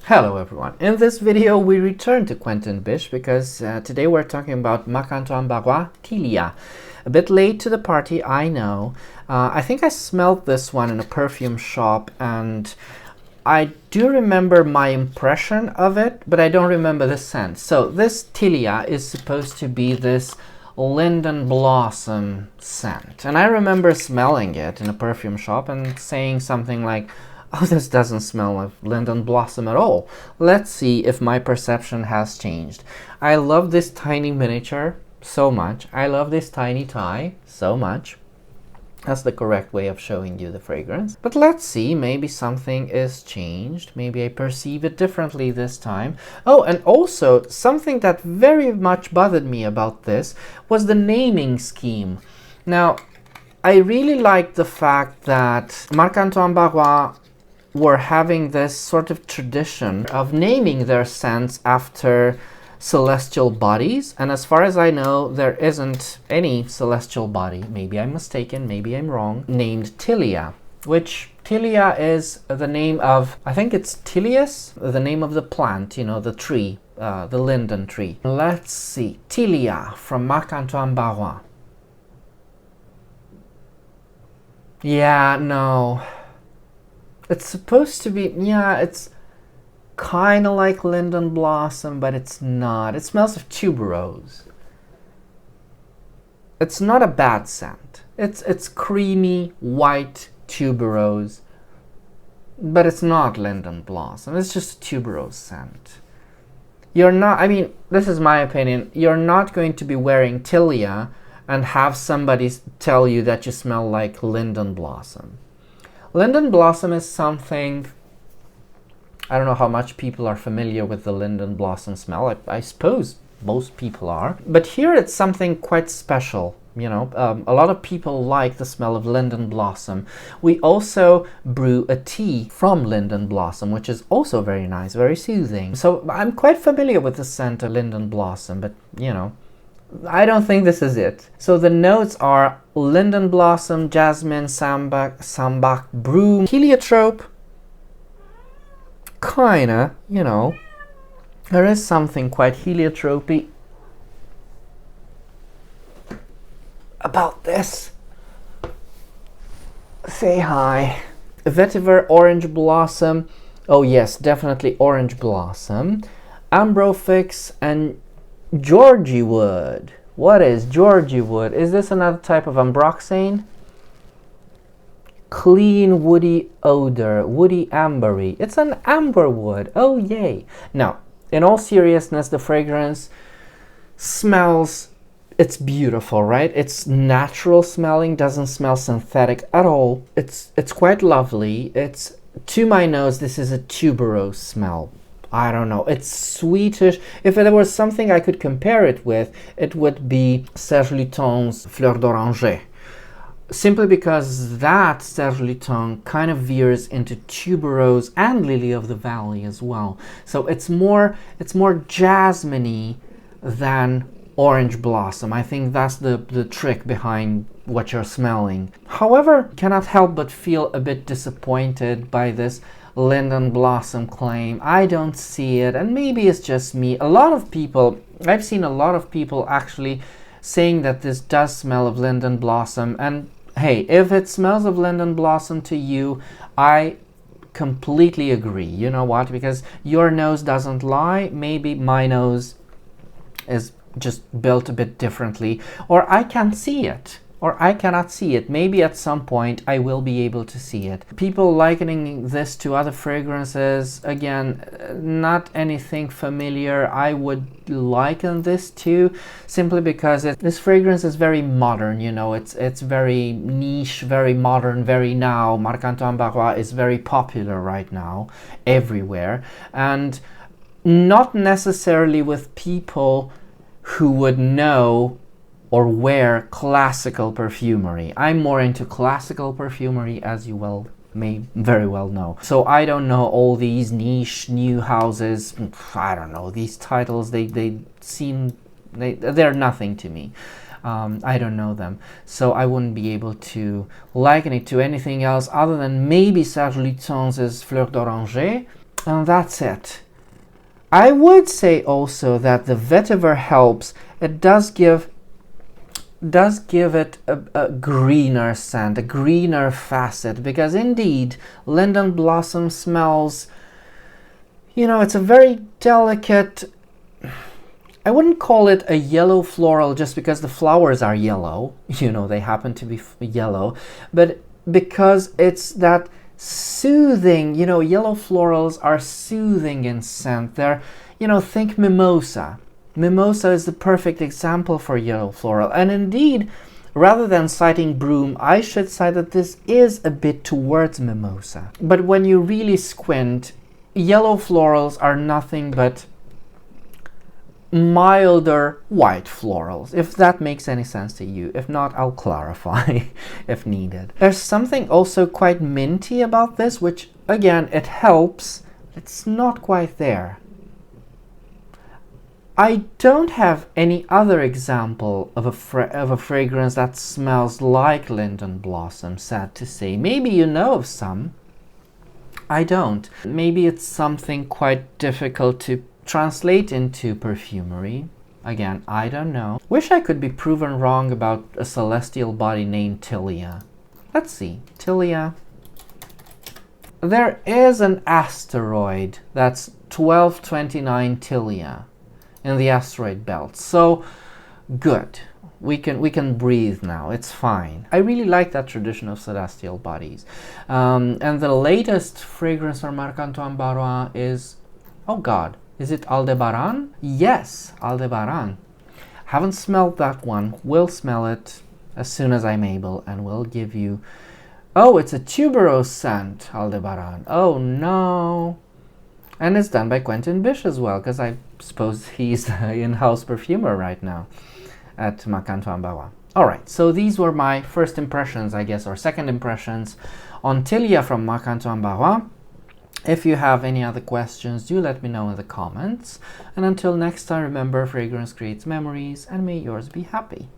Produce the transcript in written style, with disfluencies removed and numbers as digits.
Hello everyone. In this video we return to Quentin Bisch because today we're talking about Marc-Antoine Barrois, Tilia. A bit late to the party, I know. I think I smelled this one in a perfume shop and I do remember my impression of it, but I don't remember the scent. So this Tilia is supposed to be this linden blossom scent. And I remember smelling it in a perfume shop and saying something like, oh, this doesn't smell of linden blossom at all. Let's see if my perception has changed. I love this tiny miniature so much. I love this tiny tie so much. That's the correct way of showing you the fragrance. But let's see, maybe something is changed. Maybe I perceive it differently this time. Oh, and also something that very much bothered me about this was the naming scheme. Now, I really like the fact that Marc-Antoine Barrois were having this sort of tradition of naming their scents after celestial bodies, and as far as I know there isn't any celestial body, maybe I'm mistaken, maybe I'm wrong, named Tilia, which Tilia is the name of, I think it's Tilius, the name of the plant, you know, the tree, the linden tree. Let's see, Tilia from Marc-Antoine Barrois. Yeah, no. It's supposed to be, yeah, it's kind of like linden blossom, but it's not. It smells of tuberose. It's not a bad scent. It's creamy, white tuberose, but it's not linden blossom. It's just a tuberose scent. You're not, I mean, this is my opinion, you're not going to be wearing Tilia and have somebody tell you that you smell like linden blossom. Linden blossom is something, I don't know how much people are familiar with the linden blossom smell. I suppose most people are. But here it's something quite special. You know, a lot of people like the smell of linden blossom. We also brew a tea from linden blossom, which is also very nice, very soothing. So I'm quite familiar with the scent of linden blossom, but you know, I don't think this is it. So the notes are linden blossom, jasmine, sambac, broom, heliotrope. Kinda, you know, there is something quite heliotropy about this. Say hi. Vetiver, orange blossom. Oh yes, definitely orange blossom. Ambrofix and Georgie wood. What is Georgie wood? Is this another type of ambroxane? Clean woody odor, woody ambery. It's an amber wood. Oh yay. Now, in all seriousness, the fragrance smells, it's beautiful, right? It's natural smelling, doesn't smell synthetic at all. It's quite lovely. It's, to my nose, this is a tuberose smell. I don't know, it's sweetish. If there was something I could compare it with, it would be Serge Lutens Fleur d'Oranger. Simply because that Serge Luten kind of veers into tuberose and lily of the valley as well. So it's more jasmine-y than orange blossom. I think that's the trick behind what you're smelling. However, cannot help but feel a bit disappointed by this linden blossom claim. I don't see it, and maybe it's just me. A lot of people, I've seen a lot of people actually saying that this does smell of linden blossom, and hey, if it smells of linden blossom to you, I completely agree. You know what? Because your nose doesn't lie. Maybe my nose is just built a bit differently, or I can't see it, or I cannot see it. Maybe at some point I will be able to see it. People likening this to other fragrances, again, not anything familiar I would liken this to, simply because this fragrance is very modern, you know, it's very niche, very modern, very now. Marc-Antoine Barrois is very popular right now, everywhere, and not necessarily with people who would know or wear classical perfumery. I'm more into classical perfumery, as you may very well know. So I don't know all these niche new houses. I don't know, these titles, they're nothing to me. I don't know them, so I wouldn't be able to liken it to anything else other than maybe Serge Lutens' Fleur d'Oranger. And that's it. I would say also that the vetiver helps. It does give it a greener scent, a greener facet, because indeed linden blossom smells, you know, it's a very delicate, I wouldn't call it a yellow floral just because the flowers are yellow, you know, they happen to be yellow, but because it's that soothing, you know, yellow florals are soothing in scent. They're, you know, think mimosa. Mimosa is the perfect example for yellow floral. And indeed, rather than citing broom, I should say that this is a bit towards mimosa. But when you really squint, yellow florals are nothing but milder white florals, if that makes any sense to you. If not, I'll clarify if needed. There's something also quite minty about this, which again, it helps. It's not quite there. I don't have any other example of a fragrance that smells like linden blossom, sad to say. Maybe you know of some. I don't. Maybe it's something quite difficult to translate into perfumery. Again, I don't know. Wish I could be proven wrong about a celestial body named Tilia. Let's see. Tilia. There is an asteroid that's 1229 Tilia in the asteroid belt. So good. We can breathe now. It's fine. I really like that tradition of celestial bodies. And the latest fragrance from Marc-Antoine Barrois is, oh God, is it Aldebaran? Yes, Aldebaran. Haven't smelled that one. Will smell it as soon as I'm able, and will give you... Oh, it's a tuberose scent, Aldebaran. Oh no. And it's done by Quentin Bisch as well, because I suppose he's the in-house perfumer right now at Marc-Antoine Barrois. Alright, so these were my first impressions, I guess, or second impressions on Tilia from Marc-Antoine Barrois. If you have any other questions, do let me know in the comments. And until next time, remember, fragrance creates memories, and may yours be happy.